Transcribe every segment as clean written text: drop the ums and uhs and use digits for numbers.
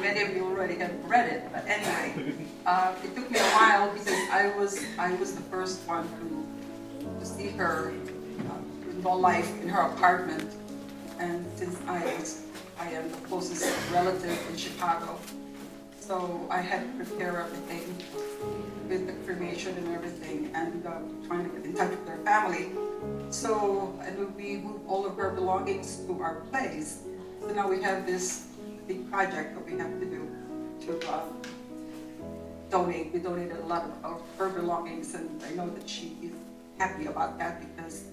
many of you already have read it, but anyway, it took me a while because I was the first one to see her in real life in her apartment, and since I am the closest relative in Chicago, so I had to prepare everything with the cremation and everything, and trying to get in touch with their family. So, and we moved all of her belongings to our place. So now we have this big project that we have to do to donate. We donated a lot of her belongings, and I know that she is happy about that because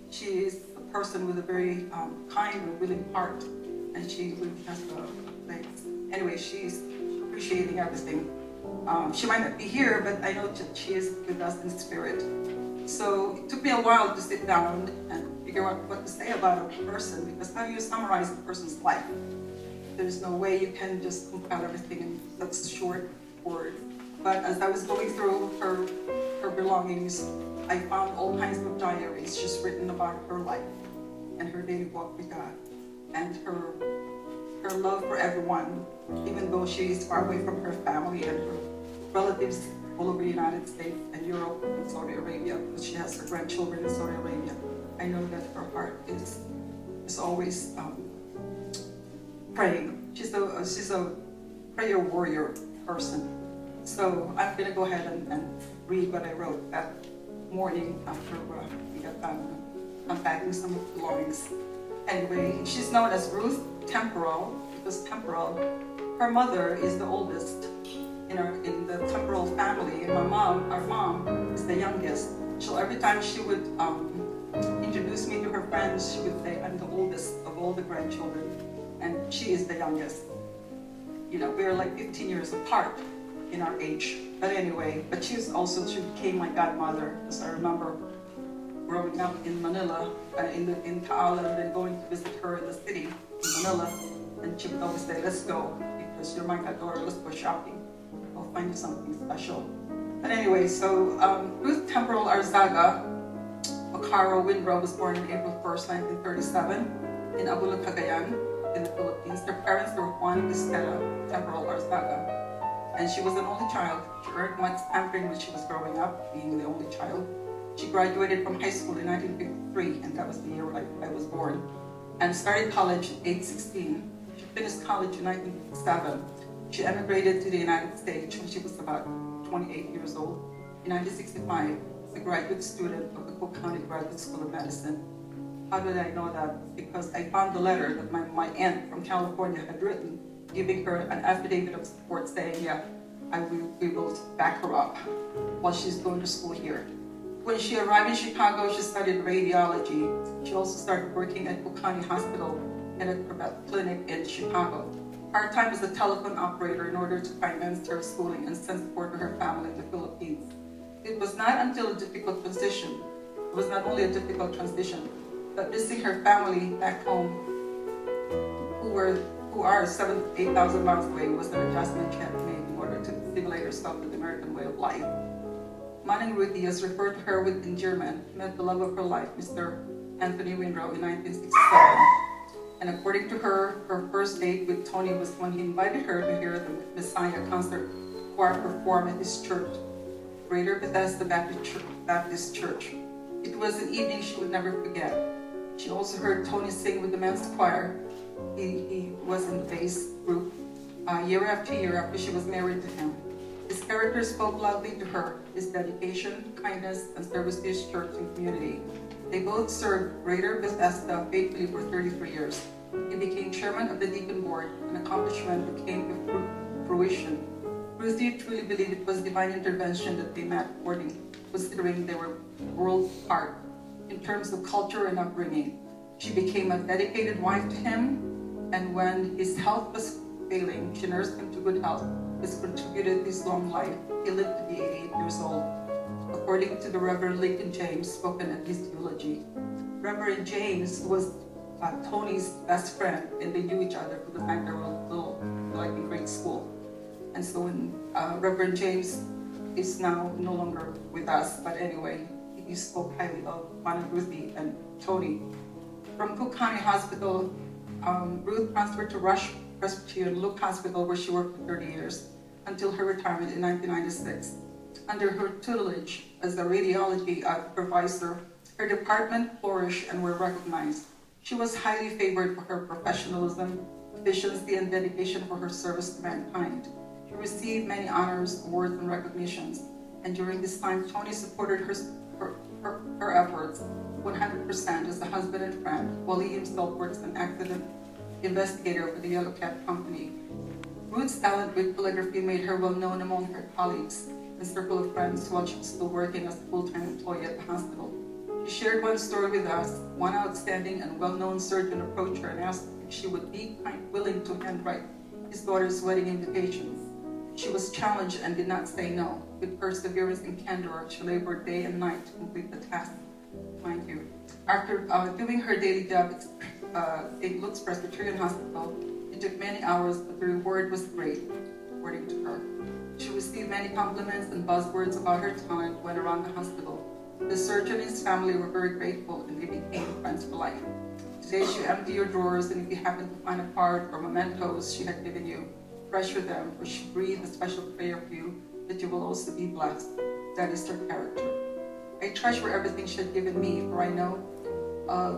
she is a person with a very kind and willing heart, and she really has a place. Anyway, she's appreciating everything. She might not be here, but I know that she is with us in spirit. So it took me a while to sit down and figure out what to say about a person, because how do you summarize a person's life? There's no way you can just compile everything in such short word. But as I was going through her belongings, I found all kinds of diaries just written about her life and her daily walk with God and her love for everyone, even though she is far away from her family and her relatives all over the United States and Europe and Saudi Arabia, because she has her grandchildren in Saudi Arabia. I know that her heart is always praying. She's a prayer warrior person. So I'm going to go ahead and read what I wrote that morning after we got done unpacking some of the belongings. Anyway, she's known as Ruth Temporal, because Temporal, her mother is the oldest in the Temporal family, and our mom is the youngest. So every time she would introduce me to her friends, she would say, I'm the oldest of all the grandchildren, and she is the youngest. You know, we're like 15 years apart in our age. But anyway, she became my godmother, because I remember growing up in Manila, in Taal, and then going to visit her in the city, in Manila, and she would always say, let's go, because you're my goddaughter, let's go shopping. I'll find you something special. But anyway, so Ruth Temporal Arzaga Macaro Winrow was born on April 1st, 1937 in Abulo, Cagayan, in the Philippines. Her parents were Juan and Estela Temporal Arzaga, and she was an only child. She earned much pampering when she was growing up, being the only child. She graduated from high school in 1953, and that was the year I was born, and started college at age 16. She finished college in 1957. She emigrated to the United States when she was about 28 years old. In 1965, as a graduate student of the Cook County Graduate School of Medicine. How did I know that? Because I found the letter that my aunt from California had written, giving her an affidavit of support saying, yeah, we will back her up while she's going to school here. When she arrived in Chicago, she studied radiology. She also started working at Cook County Hospital and at a clinic in Chicago. Part-time as a telephone operator in order to finance her schooling and send support to her family in the Philippines. It was not until a difficult transition, it was not only a difficult transition, but visiting her family back home, who are 7,000 to 8,000 miles away, was an adjustment she had to make in order to stimulate herself with the American way of life. Manning Ruthie, as referred to her with endearment, met the love of her life, Mr. Anthony Winrow, in 1967. And according to her, her first date with Tony was when he invited her to hear the Messiah concert choir perform at his church, Greater Bethesda Baptist Church. It was an evening she would never forget. She also heard Tony sing with the men's choir. He was in the bass group year after she was married to him. His character spoke loudly to her, his dedication, kindness, and service to his church and community. They both served Greater Bethesda faithfully for 33 years. He became chairman of the deacon board, an accomplishment that came to fruition. Ruthie truly believed it was divine intervention that they met, considering they were worlds apart in terms of culture and upbringing. She became a dedicated wife to him, and when his health was failing, she nursed him to good health, which contributed to his long life. He lived to be 88 years old, according to the Reverend Lincoln James, spoken at his eulogy. Reverend James was Tony's best friend, and they knew each other for the time they were little, like in grade school. And so when Reverend James is now no longer with us, but anyway, he spoke highly of Manning Ruthie and Tony. From Cook County Hospital, Ruth transferred to Rush Presbyterian Luke Hospital, where she worked for 30 years, until her retirement in 1996. Under her tutelage as the radiology supervisor, her department flourished and were recognized. She was highly favored for her professionalism, efficiency, and dedication for her service to mankind. She received many honors, awards, and recognitions, and during this time, Tony supported her efforts 100% as a husband and friend, while he himself works as an accident investigator for the Yellow Cat Company. Ruth's talent with calligraphy made her well known among her colleagues and circle of friends while she was still working as a full-time employee at the hospital. She shared one story with us. One outstanding and well-known surgeon approached her and asked if she would be willing to handwrite his daughter's wedding invitations. She was challenged and did not say no. With perseverance and candor, she labored day and night to complete the task. Mind you, after doing her daily job at St. Luke's Presbyterian Hospital, it took many hours, but the reward was great, according to her. She received many compliments and buzzwords about her talent when around the hospital. The surgeon and his family were very grateful, and they became friends for life. Today, she empty your drawers, and if you happen to find a card or mementos she had given you, treasure them, for she breathed a special prayer for you that you will also be blessed. That is her character. I treasure everything she had given me, for I know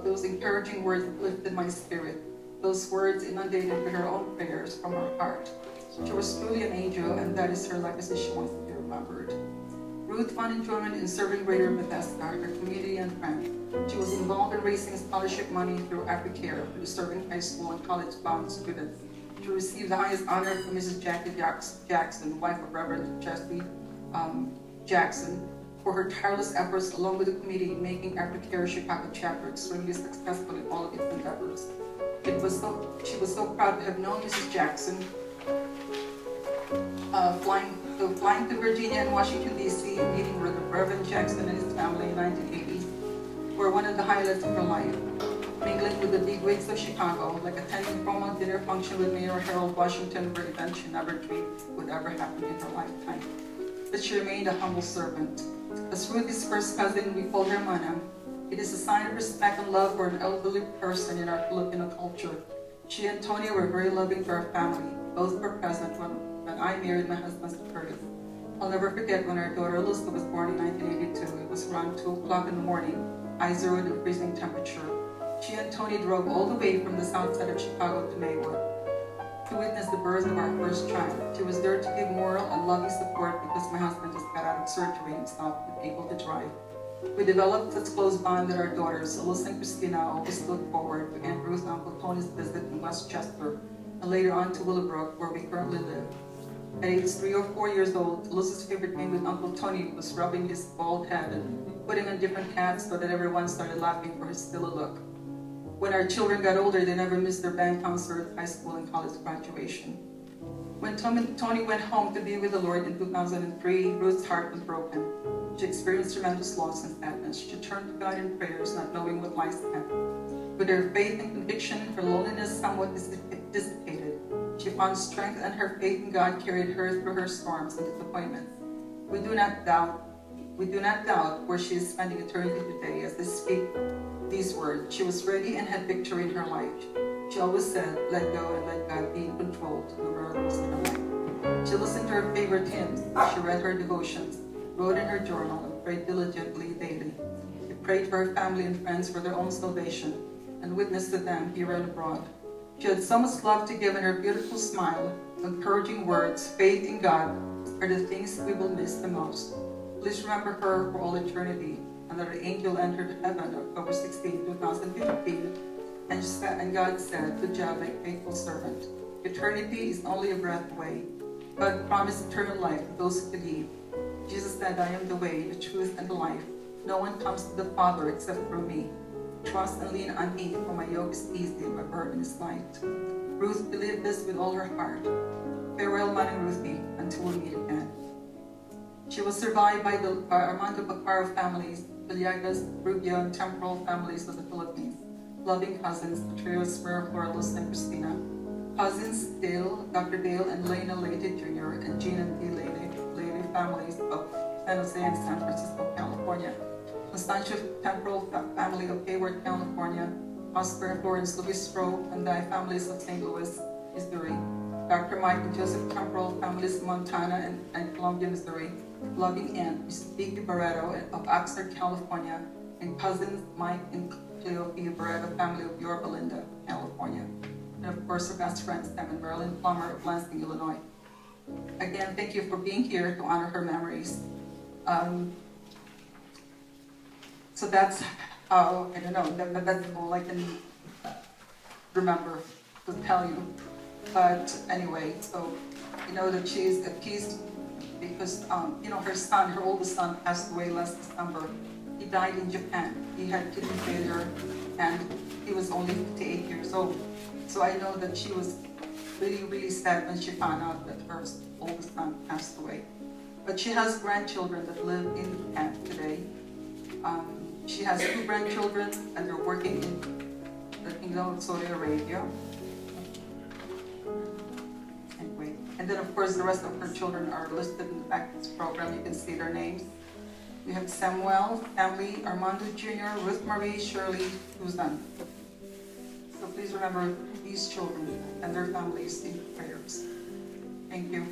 those encouraging words lifted my spirit. Those words inundated with her own prayers from her heart. She was truly an angel, and that is her legacy she wants to be remembered. Ruth found enjoyment in serving Greater Bethesda, her community and friend. She was involved in raising scholarship money through AfriCare for serving high school and college-bound students. She received the highest honor from Mrs. Jackie Jackson, wife of Reverend Jesse Jackson, for her tireless efforts along with the committee in making AfriCare Chicago chapter extremely successful in all of its endeavors. She was so proud to have known Mrs. Jackson, flying to Virginia and Washington, D.C., and meeting with Reverend Jackson and his family in 1980 were one of the highlights of her life. Mingling with the bigwigs of Chicago, like attending formal dinner function with Mayor Harold Washington, were events she never dreamed would ever happen in her lifetime. But she remained a humble servant. As Ruth's first cousin, we called her Mana. It is a sign of respect and love for an elderly person in our Filipino culture. She and Tony were very loving to our family. Both were present when I married my husband, Curtis. I'll never forget when our daughter Luistro was born in 1982. It was around 2 o'clock in the morning, high zero in the freezing temperature. She and Tony drove all the way from the south side of Chicago to Maywood to witness the birth of our first child. She was there to give moral and loving support because my husband just got out of surgery and stopped being able to drive. We developed such close bond that our daughters, Alyssa and Christina, always looked forward to Aunt Ruth and Uncle Tony's visit in Westchester, and later on to Willowbrook, where we currently live. At age 3 or 4 years old, Alyssa's favorite game with Uncle Tony was rubbing his bald head and putting on different hats so that everyone started laughing for his silly look. When our children got older, they never missed their band concert, high school, and college graduation. When Tony went home to be with the Lord in 2003, Ruth's heart was broken. She experienced tremendous loss and sadness. She turned to God in prayers, not knowing what lies ahead. With her faith and conviction, her loneliness somewhat dissipated. She found strength, and her faith in God carried her through her storms and disappointments. We do not doubt where she is spending eternity today as they speak these words. She was ready and had victory in her life. She always said, let go and let God be in control to do miracles in her life. She listened to her favorite hymns. She read her devotions, wrote in her journal, and prayed diligently daily. She prayed for her family and friends for their own salvation and witnessed to them here and abroad. She had so much love to give, and her beautiful smile, encouraging words, faith in God are the things we will miss the most. Please remember her for all eternity. Another angel entered heaven October 16, 2015, and God said, good job, my faithful servant. Eternity is only a breath away. God promised eternal life to those who believe. Jesus said, I am the way, the truth, and the life. No one comes to the Father except through me. Trust and lean on me, for my yoke is easy and my burden is light. Ruth believed this with all her heart. Farewell, Mana Ruthie, until we meet again. She was survived by the Armando Bacaro families, Villegas, Rubio, and Temporal families of the Philippines. Loving cousins, the trios Miraflor, Luistro, and Christina. Cousins Dale, Dr. Dale, and Lena Leyte Jr., and Jean and Dee Leyte families of San Jose and San Francisco, California. Constantia Temporal family of Hayward, California. Oscar and Florence Luistro and Di families of St. Louis. Missouri. Dr. Mike and Joseph Temporal, families in Montana and Columbia, Missouri. Loving Aunt, Miss Vicky Barreto of Oxnard, California. And cousins Mike and Cleophia Barreto, family of Yorba Linda, California. And of course, her best friend, Sam and Marilyn Plummer of Lansing, Illinois. Again, thank you for being here to honor her memories. So that's how, I don't know, that's all I can remember to tell you. But anyway, so you know that she's appeased because, you know, her son, her oldest son, passed away last December. He died in Japan. He had kidney failure and he was only 58 years old. So I know that she was really, really sad when she found out that her oldest son passed away. But she has grandchildren that live in Japan today. She has 2 grandchildren and they're working in the Kingdom of Saudi Arabia. Anyway, and then of course the rest of her children are listed in the back of this program. You can see their names. We have Samuel, Emily, Armando Jr., Ruth Marie, Shirley, Susan. So please remember these children and their families in prayers. Thank you.